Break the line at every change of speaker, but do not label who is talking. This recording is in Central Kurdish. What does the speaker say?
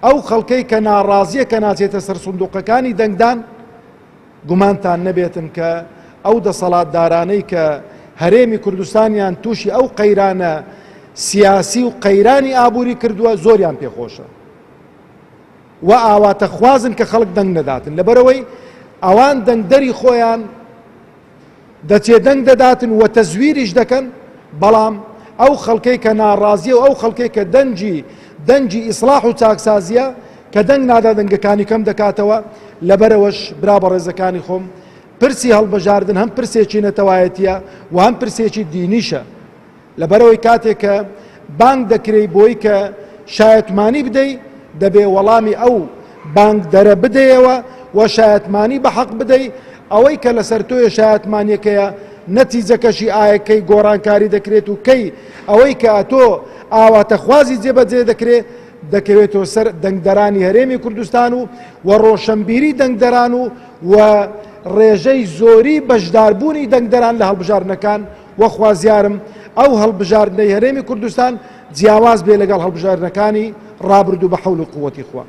ئەو خەڵکەی کە ناڕازیە کە ناچێتە سەر سندوقەکانی دەنگدان گومانتان نەبێتن کە ئەو دەسەڵاتدارانەی کە هەرێمی کوردستانیان تووشی ئەو قەیرانە سیاسی و قەیرانی ئابووری کردووە زۆریان پێخۆشە و ئاواتە خوازن کە خەڵک دەنگ نەداتن لەبەرەوەی ئەوان دەنگدەری خۆیان دەچێ دەنگ دەداتن و تەزویریش دەکەن بەڵام ئەو خەڵکەی کە ناڕازیە و ئەو خەڵکەی کە دەنجی ئیسلاح و چاکسازیە کە دەنگ نادا دەنگەکانی کەم دەکاتەوە لەبەرەوەش برا بە ڕێزەکانی خۆم پرسی هەڵبژاردن هەم پرسێکی نەتەوایەتیە و هەم پرسێکی دینیشە لەبەرەوەی کاتێک کە بانگ دەکرێت بۆی کە شایەتمانی بدەیت دەبێ وەڵامی ئەو بانگ دەرە بدەیەوە و شایەتمانی بە حەق بدەیت ئەوەی کە لەسەر تۆیە شایەتمانیەکەیە نەتیجەکەشی ئایەکەی گۆڕانکاری دەکرێت و کەی ئەوەی کە تۆ ئاواتە خوازی جێبەجێ دەکرێت دەکەوێتەوە سەر دەنگدەرانی هەرێمی کوردستان و ڕۆشنبیری دەنگدەران و ڕێژەی زۆری بەشداربوونی دەنگدەران لە هەڵبژاردنەکان وە خوازیارم ئەو هەڵبژاردنەی هەرێمی کوردستان جیاواز بێ لەگەڵ هەڵبژاردنەکانی ڕابردوو بە حەول و قووەتی خوا.